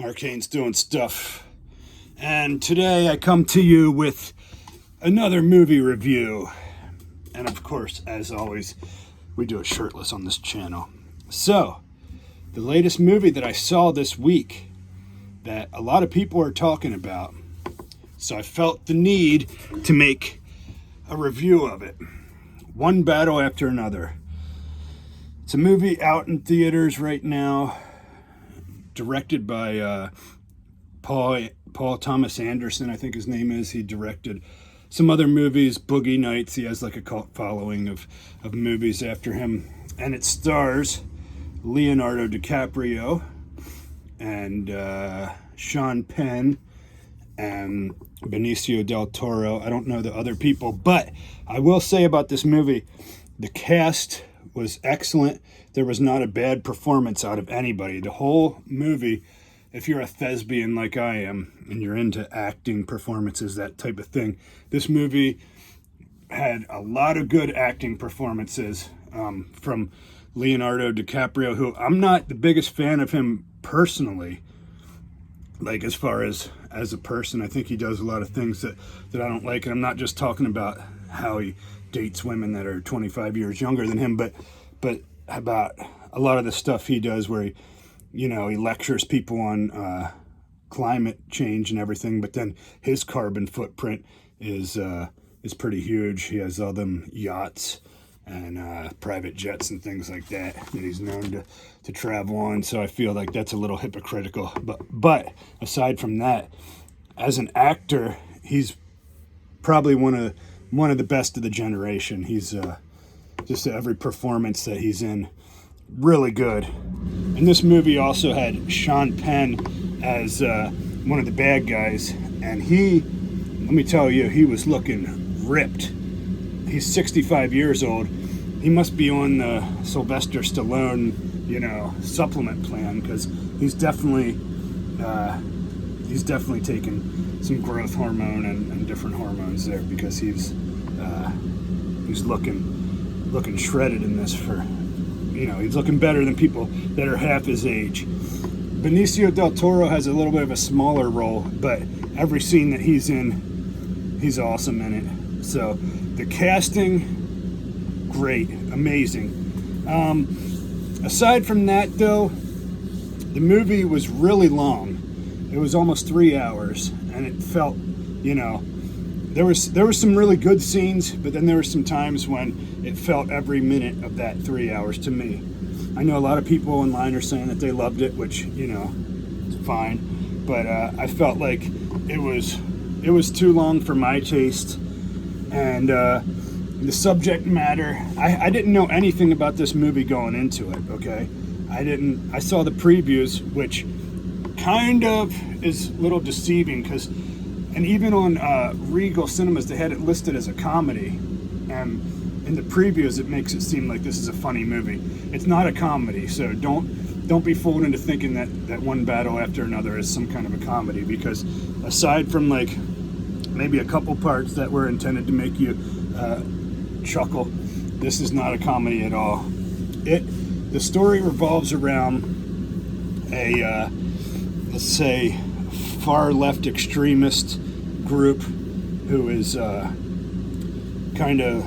Arcane's doing stuff. And today I come to you with another movie review. And of course, as always, we do a shirtless on this channel. So, the latest movie that I saw this week that a lot of people are talking about. So I felt the need to make a review of it. One battle after another. It's a movie out in theaters right now, directed by Paul Thomas Anderson, I think his name is. He directed some other movies, Boogie Nights. He has like a cult following of movies after him. And it stars Leonardo DiCaprio and Sean Penn and Benicio del Toro. I don't know the other people, but I will say about this movie, the cast was excellent. There was not a bad performance out of anybody. The whole movie, if you're a thespian like I am, and you're into acting, performances, that type of thing, this movie had a lot of good acting performances from Leonardo DiCaprio, who I'm not the biggest fan of him personally. Like, as far as a person, I think he does a lot of things that I don't like. And I'm not just talking about how he dates women that are 25 years younger than him, but about a lot of the stuff he does where he lectures people on climate change and everything, but then his carbon footprint is pretty huge. He has all them yachts and private jets and things like that he's known to travel on. So I feel like that's a little hypocritical. But aside from that, as an actor, he's probably one of the best of the generation. He's just every performance that he's in, really good. And this movie also had Sean Penn as one of the bad guys, and let me tell you, he was looking ripped. He's 65 years old. He must be on the Sylvester Stallone, supplement plan, because he's definitely taken some growth hormone and different hormones there, because he's looking shredded in this. He's looking better than people that are half his age. Benicio del Toro has a little bit of a smaller role, but every scene that he's in, he's awesome in it. So the casting, great, amazing. Aside from that, though, the movie was really long. It was almost 3 hours, and it felt, there was some really good scenes, but then there were some times when it felt every minute of that 3 hours to me. I know a lot of people online are saying that they loved it, which, it's fine, but I felt like it was too long for my taste. And the subject matter, I didn't know anything about this movie going into it, okay? I saw the previews, which kind of is a little deceiving, and even on Regal Cinemas, they had it listed as a comedy, and in the previews, it makes it seem like this is a funny movie. It's not a comedy, so don't be fooled into thinking that One Battle After Another is some kind of a comedy, because aside from like maybe a couple parts that were intended to make you chuckle, this is not a comedy at all. The story revolves around a let's say far left extremist group who is kind of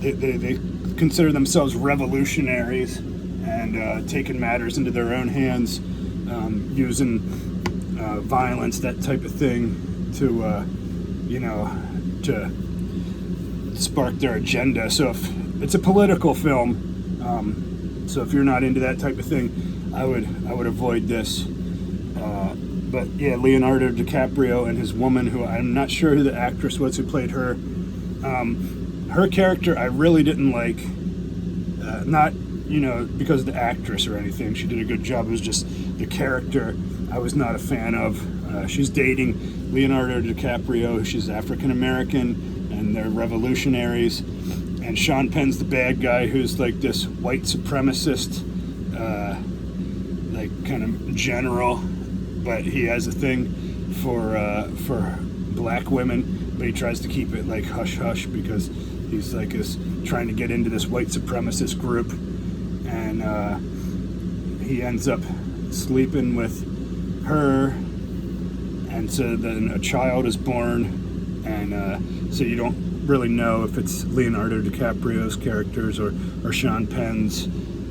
they consider themselves revolutionaries and taking matters into their own hands, using violence, that type of thing, to spark their agenda. So if it's a political film, so if you're not into that type of thing, I would avoid this. But yeah, Leonardo DiCaprio and his woman, who I'm not sure who the actress was who played her. Her character I really didn't like. Not, because of the actress or anything. She did a good job. It was just the character I was not a fan of. She's dating Leonardo DiCaprio. She's African American, and they're revolutionaries. And Sean Penn's the bad guy, who's like this white supremacist, like kind of general, but he has a thing for black women, but he tries to keep it like hush hush, because he's like trying to get into this white supremacist group, and he ends up sleeping with her, and so then a child is born, and so you don't really know if it's Leonardo DiCaprio's characters or Sean Penn's.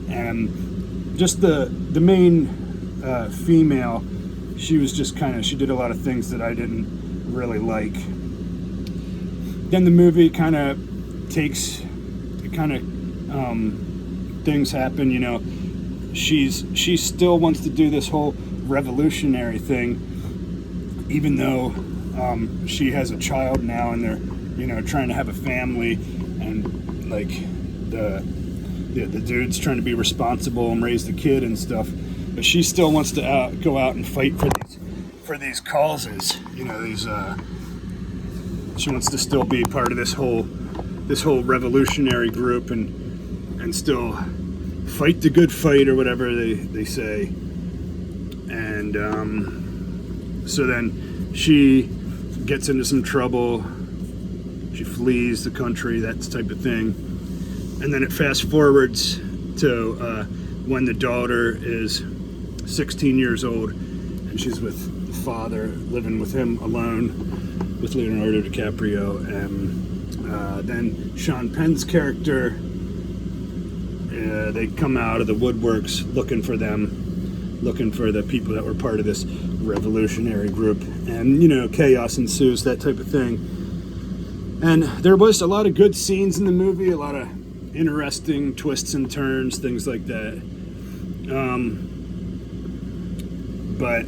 And just the main female, she was just she did a lot of things that I didn't really like. Then the movie things happen, she still wants to do this whole revolutionary thing, even though she has a child now, and they're trying to have a family, and like the dude's trying to be responsible and raise the kid and stuff, but she still wants to go out and fight for these causes, she wants to still be part of this whole revolutionary group and still fight the good fight, or whatever they say. And so then she gets into some trouble. She flees the country, that type of thing. And then it fast forwards to when the daughter is 16 years old, and she's with the father, living with him alone, with Leonardo DiCaprio. And then Sean Penn's character, they come out of the woodworks looking for the people that were part of this revolutionary group, and chaos ensues, that type of thing. And there was a lot of good scenes in the movie, a lot of interesting twists and turns, things like that. But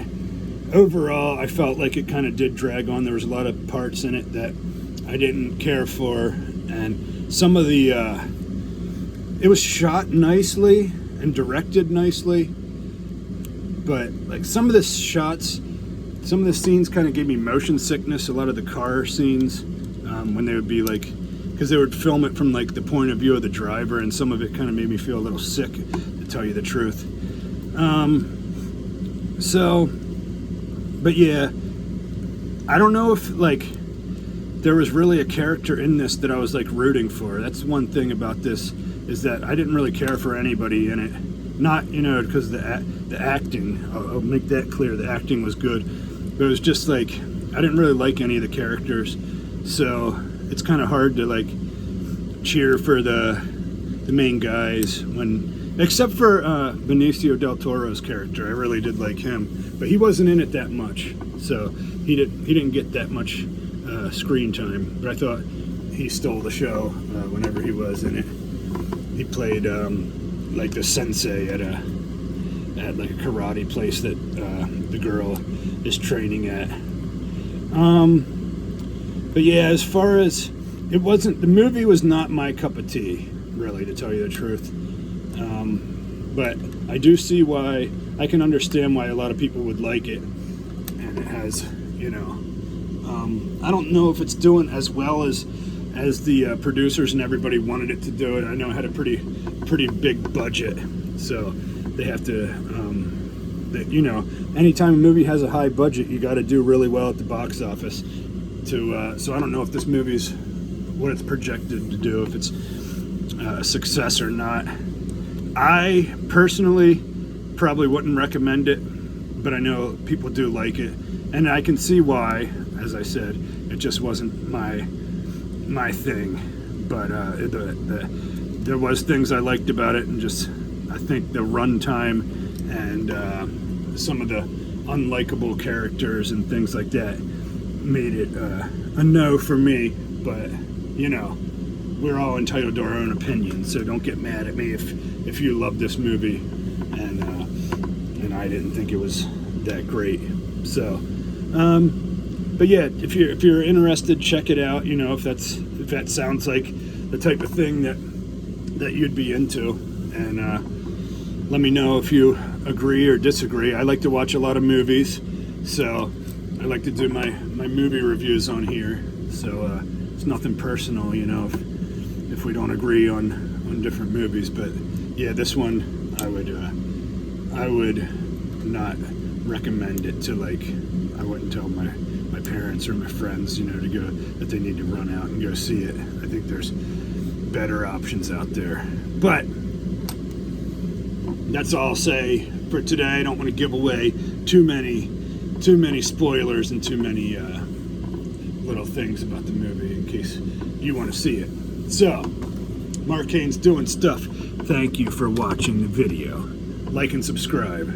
overall, I felt like it kind of did drag on. There was a lot of parts in it that I didn't care for, and some of the it was shot nicely and directed nicely, but like some of the scenes kind of gave me motion sickness. A lot of the car scenes, when they would be because they would film it from the point of view of the driver, and some of it kind of made me feel a little sick, to tell you the truth. But yeah, I don't know if there was really a character in this that I was rooting for. That's one thing about this, is that I didn't really care for anybody in it. Not because the acting. I'll make that clear. The acting was good, but it was just I didn't really like any of the characters. So it's kind of hard to cheer for the main guys, except for Benicio del Toro's character. I really did like him, but he wasn't in it that much, so he didn't get that much screen time. But I thought he stole the show whenever he was in it. He played the sensei at a karate place that the girl is training at. But yeah, as far as the movie was not my cup of tea, really, to tell you the truth. But I do see why. I can understand why a lot of people would like it, and it has, I don't know if it's doing as well as the producers and everybody wanted it to do it. I know it had a pretty big budget, so they have to, anytime a movie has a high budget, you got to do really well at the box office. So I don't know if this movie's what it's projected to do, if it's a success or not. I personally probably wouldn't recommend it, but I know people do like it, and I can see why. As I said, it just wasn't my thing, but there was things I liked about it, and just I think the runtime and some of the unlikable characters and things like that made it a no for me. But we're all entitled to our own opinions, so don't get mad at me if you love this movie and I didn't think it was that great. So but yeah, if you're interested, check it out. If that sounds like the type of thing that you'd be into, and let me know if you agree or disagree. I like to watch a lot of movies, so I like to do my movie reviews on here. So it's nothing personal, if we don't agree on different movies. But yeah, this one I would not recommend it to I wouldn't tell my parents or my friends, to go, that they need to run out and go see it. I think there's better options out there. But that's all I'll say for today. I don't want to give away too many too many spoilers and too many little things about the movie in case you want to see it. So, Mark Hane's doing stuff. Thank you for watching the video. Like and subscribe.